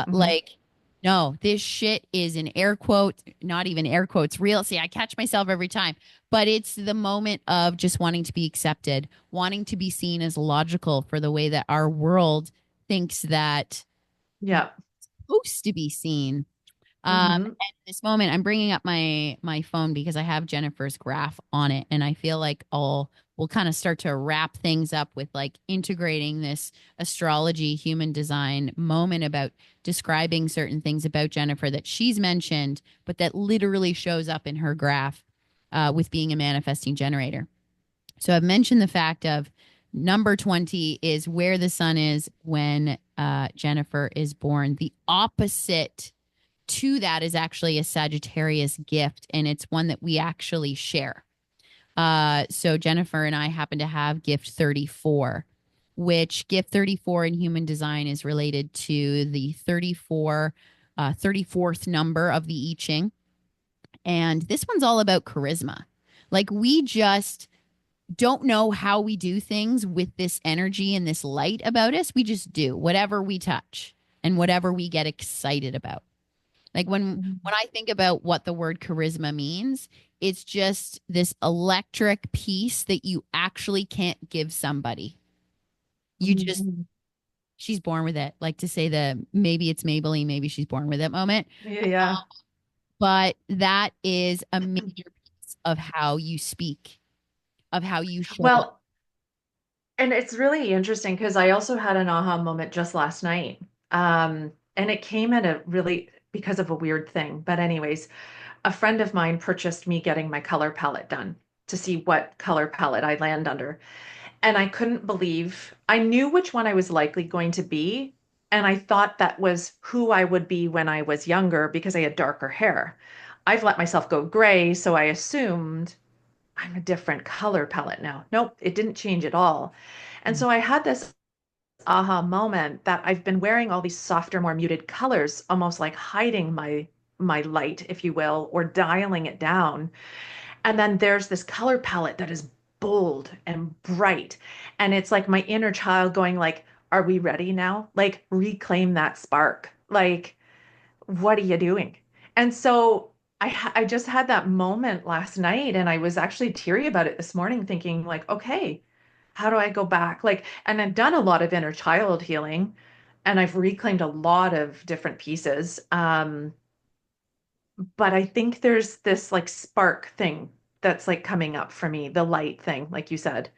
Hmm. Like, No, this shit is in air quotes, not even air quotes, real. See, I catch myself every time, but it's the moment of just wanting to be accepted, wanting to be seen as logical for the way that our world thinks that Yeah. supposed to be seen. Hmm. At this moment, I'm bringing up my phone because I have Jennifer's graph on it, and I feel like we'll kind of start to wrap things up with like integrating this astrology, human design moment about describing certain things about Jennifer that she's mentioned, but that literally shows up in her graph with being a manifesting generator. So I've mentioned the fact of number 20 is where the sun is when Jennifer is born. The opposite to that is actually a Sagittarius gift, and it's one that we actually share. So Jennifer and I happen to have gift 34, which gift 34 in human design is related to the 34th number of the I Ching. And this one's all about charisma. Like we just don't know how we do things with this energy and this light about us. We just do whatever we touch and whatever we get excited about. Like when I think about what the word charisma means, it's just this electric piece that you actually can't give somebody. You just Hmm. she's born with it. Like to say the maybe it's Maybelline, maybe she's born with it moment. Yeah, yeah. But that is a major piece of how you speak, of how you show up. Well, and it's really interesting because I also had an aha moment just last night. And it came at a really because of a weird thing. But anyways, a friend of mine purchased me getting my color palette done to see what color palette I land under. And I couldn't believe I knew which one I was likely going to be. And I thought that was who I would be when I was younger because I had darker hair. I've let myself go gray, so I assumed I'm a different color palette now. Nope, it didn't change at all. And so I had this aha moment that I've been wearing all these softer, more muted colors, almost like hiding my light, if you will, or dialing it down. And then there's this color palette that is bold and bright. And it's like my inner child going like, are we ready now? Like reclaim that spark. Like, what are you doing? And so I just had that moment last night and I was actually teary about it this morning thinking like, okay, how do I go back? Like, and I've done a lot of inner child healing and I've reclaimed a lot of different pieces. But I think there's this like spark thing that's like coming up for me, the light thing, like you said.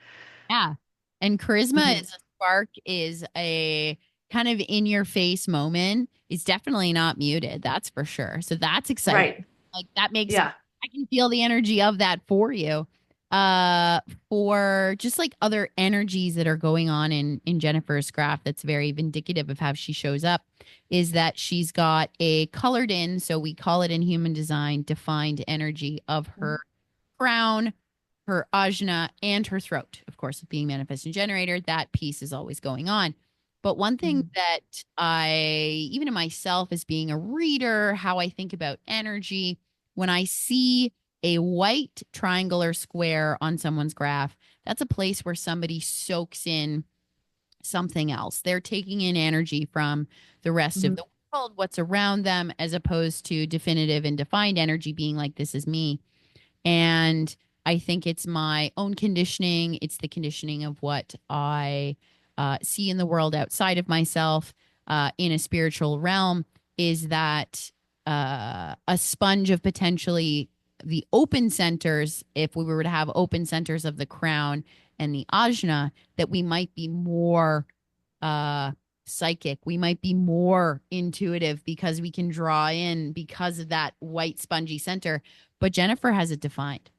Yeah. And charisma Mhm. is a spark, is a kind of in your face moment. It's definitely not muted. That's for sure. So that's exciting. Right. Like that makes Yeah. I can feel the energy of that for you. Uh for just like other energies that are going on in Jennifer's graph that's very vindicative of how she shows up is that she's got a colored in, so we call it in human design, defined energy of her crown, her ajna, and her throat. Of course, being manifesting generator, that piece is always going on. But one thing Mhm. that I, even in myself as being a reader, how I think about energy, when I see a white triangle or square on someone's graph, that's a place where somebody soaks in something else. They're taking in energy from the rest of Mhm. the world, what's around them, as opposed to definitive and defined energy being like, this is me. And I think it's my own conditioning. It's the conditioning of what I see in the world outside of myself in a spiritual realm is that a sponge of potentially the open centers, if we were to have open centers of the crown and the ajna, that we might be more uh, psychic. We might be more intuitive because we can draw in because of that white spongy center. But Jennifer has it defined.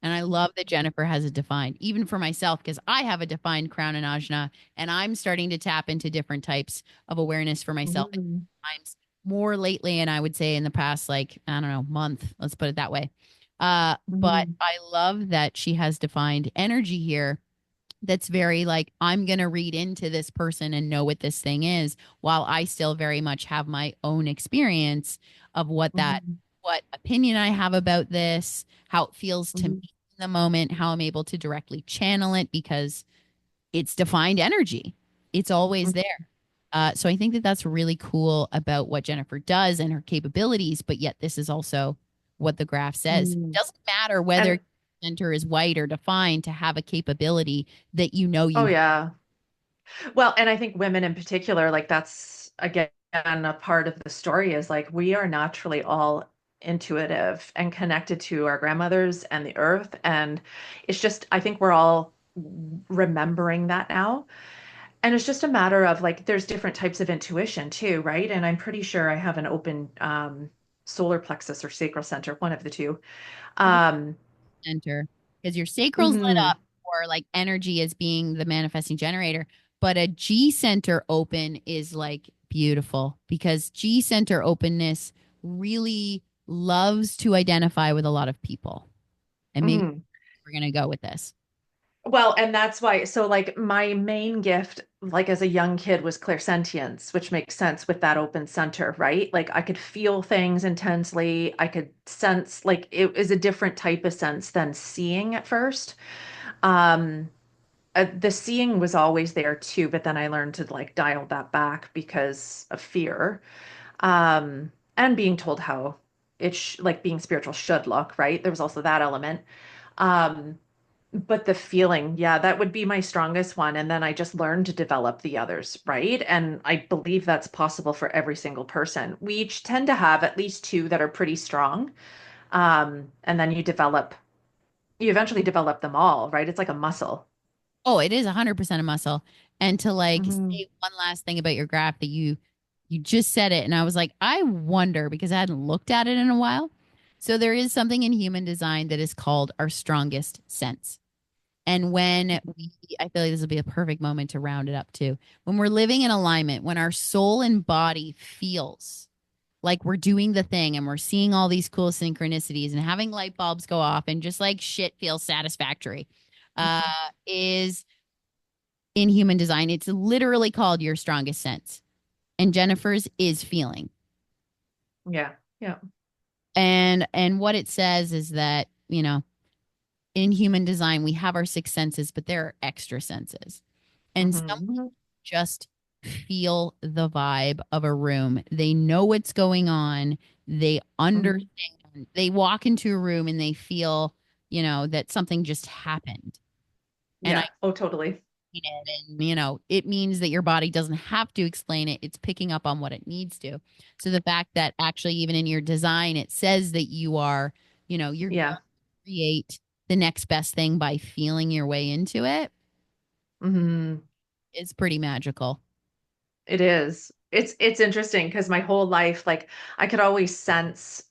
And I love that Jennifer has it defined, even for myself, because I have a defined crown and ajna, and I'm starting to tap into different types of awareness for myself at Mhm. times more lately. And I would say in the past, like, I don't know, month, let's put it that way. But Mhm. I love that she has defined energy here that's very like I'm going to read into this person and know what this thing is while I still very much have my own experience of Mhm. what opinion I have about this, how it feels to me Mhm. in the moment, how I'm able to directly channel it because it's defined energy. It's always Mhm. there. So I think that that's really cool about what Jennifer does and her capabilities, but yet this is also what the graph says. It Mm. doesn't matter whether And center is white or defined to have a capability that you know oh you have. yeah. Well, and I think women in particular, like that's again a part of the story is like we are naturally all intuitive and connected to our grandmothers and the earth. And it's just, I think we're all remembering that now. And it's just a matter of like, there's different types of intuition too, right? And I'm pretty sure I have an open solar plexus or sacral center, one of the two. Um, Center because your sacral's lit mhm, up for like energy as being the manifesting generator, but a G center open is like beautiful because G center openness really loves to identify with a lot of people. And maybe mhm. we're going to go with this. Well, and that's why, so like my main gift, like as a young kid, was clairsentience, which makes sense with that open center, right? Like I could feel things intensely. I could sense, like it is a different type of sense than seeing at first. Um, the seeing was always there too, but then I learned to like dial that back because of fear. And being told how like being spiritual should look, right? There was also that element. Um, but the feeling, yeah, that would be my strongest one. And then I just learned to develop the others, right? And I believe that's possible for every single person. We each tend to have at least two that are pretty strong. And then you eventually develop them all, right? It's like a muscle. Oh, it is 100% a muscle. And to like Hmm. say one last thing about your graph that you just said it and I was like, I wonder because I hadn't looked at it in a while. So there is something in human design that is called our strongest sense. And when we, I feel like this will be a perfect moment to round it up too. When we're living in alignment, when our soul and body feels like we're doing the thing and we're seeing all these cool synchronicities and having light bulbs go off and just like shit feels satisfactory, uh, is in human design. It's literally called your strongest sense. And Jennifer's is feeling. Yeah. Yeah. And what it says is that, in human design, we have our six senses, but there are extra senses. And some Hmm. just feel the vibe of a room. They know what's going on. They Hmm. understand. They walk into a room and they feel, that something just happened. And I Yeah. Oh, totally. mean it. And, it means that your body doesn't have to explain it. It's picking up on what it needs to. So the fact that actually, even in your design, it says that you are, you're going Yeah. to create the next best thing by feeling your way into it Hmm. is pretty magical. It is. It's interesting because my whole life, like I could always sense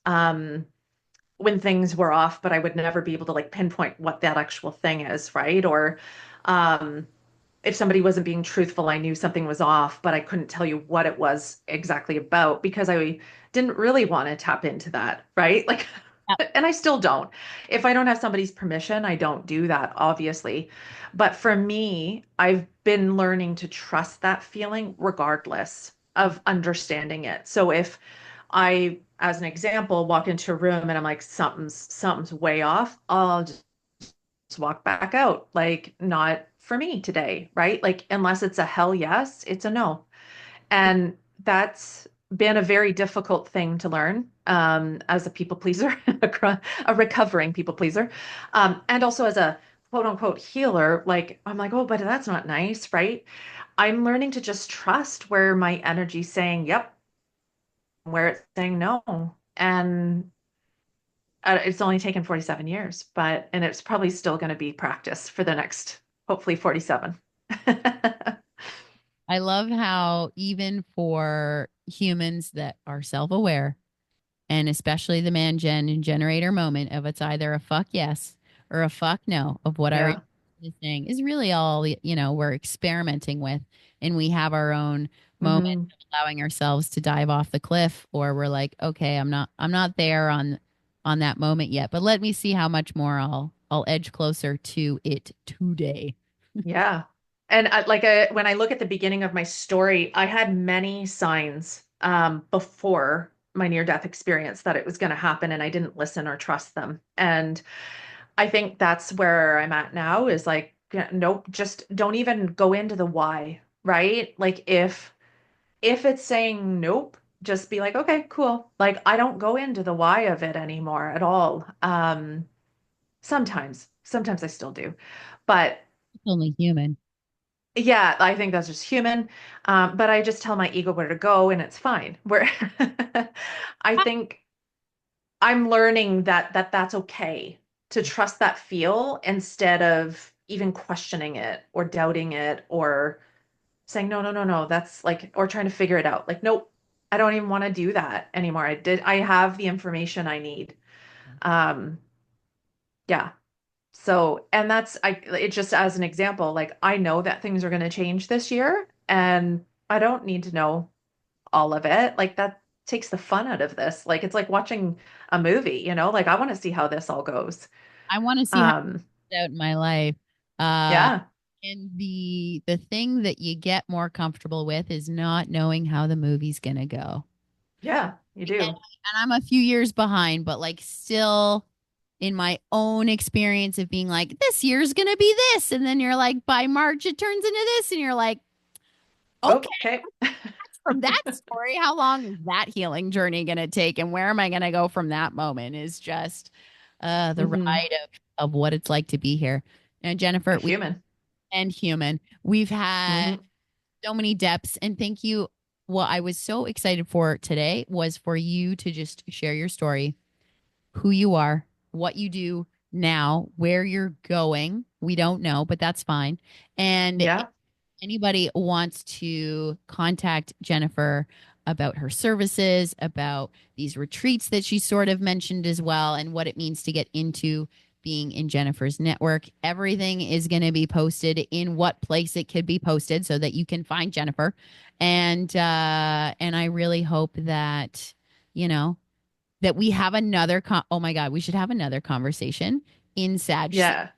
when things were off, but I would never be able to like pinpoint what that actual thing is, right? Or um if somebody wasn't being truthful, I knew something was off, but I couldn't tell you what it was exactly about because I didn't really want to tap into that, right? Like, and I still don't. If I don't have somebody's permission, I don't do that, obviously. But for me, I've been learning to trust that feeling regardless of understanding it. So if I, as an example, walk into a room and I'm like, something's way off, I'll just walk back out. Like, not for me today, right? Like, unless it's a hell yes, it's a no. And that's been a very difficult thing to learn as a people pleaser, a recovering people pleaser, and also as a quote unquote healer. Like, I'm like, oh, but that's not nice, right? I'm learning to just trust where my energy's saying yep, where it's saying no. And it's only taken 47 years, and it's probably still going to be practice for the next, hopefully 47. I love how even for humans that are self-aware, and especially the man gen and generator moment of it's either a fuck yes or a fuck no of what our Yeah. intuition is saying is really all we're experimenting with, and we have our own moment Hmm. of allowing ourselves to dive off the cliff, or we're like, okay, I'm not there on that moment yet, but let me see how much more I'll edge closer to it today. Yeah. And when I look at the beginning of my story, I had many signs before my near-death experience that it was going to happen, and I didn't listen or trust them. And I think that's where I'm at now is like, nope, just don't even go into the why, right? Like if if it's saying nope, just be like, okay, cool. Like I don't go into the why of it anymore at all. Sometimes I still do, but It's only human. yeah, I think that's just human. But I just tell my ego where to go, and it's fine. Where I think I'm learning that that's okay to trust that feel instead of even questioning it or doubting it or saying, no, no, no, no, that's like, or trying to figure it out. Like, nope, I don't even want to do that anymore. I have the information I need. Um, yeah. So, and it just as an example, like I know that things are going to change this year and I don't need to know all of it. Like that takes the fun out of this. Like it's like watching a movie, like I want to see how this all goes. I want to see how Um, it out in my life. Uh, yeah, and the thing that you get more comfortable with is not knowing how the movie's gonna go. yeah, you And, do. and I'm a few years behind, but like still in my own experience of being like, this year's gonna be this, and then you're like, by March it turns into this, and you're like, okay, Okay. from that story, how long is that healing journey gonna take, and where am I gonna go from that moment? Is just the hmm ride of what it's like to be here. And Jennifer, we Human. and human, we've had hmm so many depths. And thank you. What I was so excited for today was for you to just share your story, who you are, what you do now, where you're going. We don't know, but that's fine. And Yeah. anybody wants to contact Jennifer about her services, about these retreats that she sort of mentioned as well, and what it means to get into being in Jennifer's network, everything is going to be posted in what place it could be posted so that you can find Jennifer. And I really hope that, you know, that we have another oh my God, we should have another conversation in Sag. Yeah.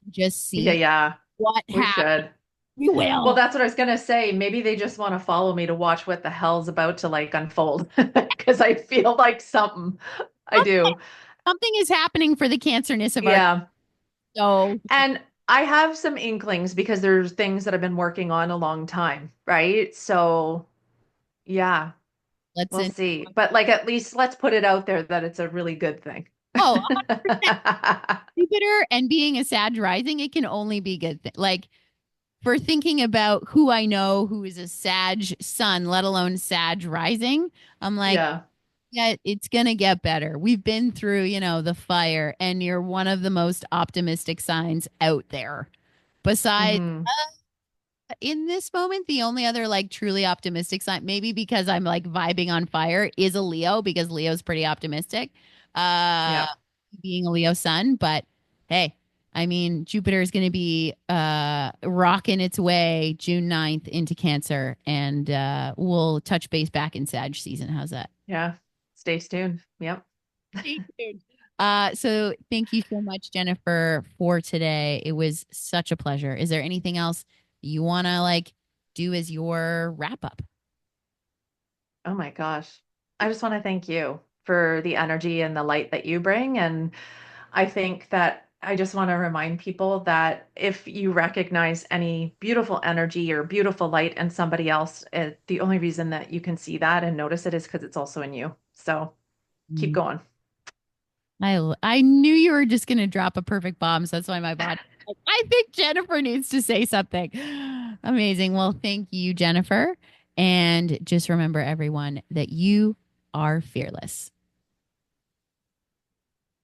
Just Yeah. see Yeah. what We happens. should. We Well, will. that's what I was gonna say. Maybe they just want to follow me to watch what the hell's about to like unfold because I feel like something. I do. Something is happening for the cancerness of our Yeah. so And I have some inklings because there's things that I've been working on a long time, right? So, yeah, let's we'll in see. But like at least let's put it out there that it's a really good thing. oh 100% Jupiter and being a Sag rising, it can only be good like for thinking about who I know who is a Sag sun, let alone Sag rising, I'm like, Yeah. yeah, it's gonna get better. We've been through, the fire, and you're one of the most optimistic signs out there. Besides hmm in this moment, the only other like truly optimistic sign, maybe because I'm like vibing on fire, is a Leo because Leo's pretty optimistic. Uh, Yeah. being a Leo sun, but hey, I mean, Jupiter is going to be rocking its way June 9th into Cancer, and we'll touch base back in Sag season. How's that? Yeah. Stay tuned. Yep. Stay tuned. So thank you so much, Jennifer, for today. It was such a pleasure. Is there anything else you want to like do as your wrap up? Oh my gosh. I just want to thank you for the energy and the light that you bring. And I think that I just want to remind people that if you recognize any beautiful energy or beautiful light in somebody else, the only reason that you can see that and notice it is because it's also in you. So keep Mm. going. I knew you were just gonna drop a perfect bomb, so that's why my body. Like, I think Jennifer needs to say something. Amazing. Well, thank you, Jennifer, and just remember, everyone, that you are fearless.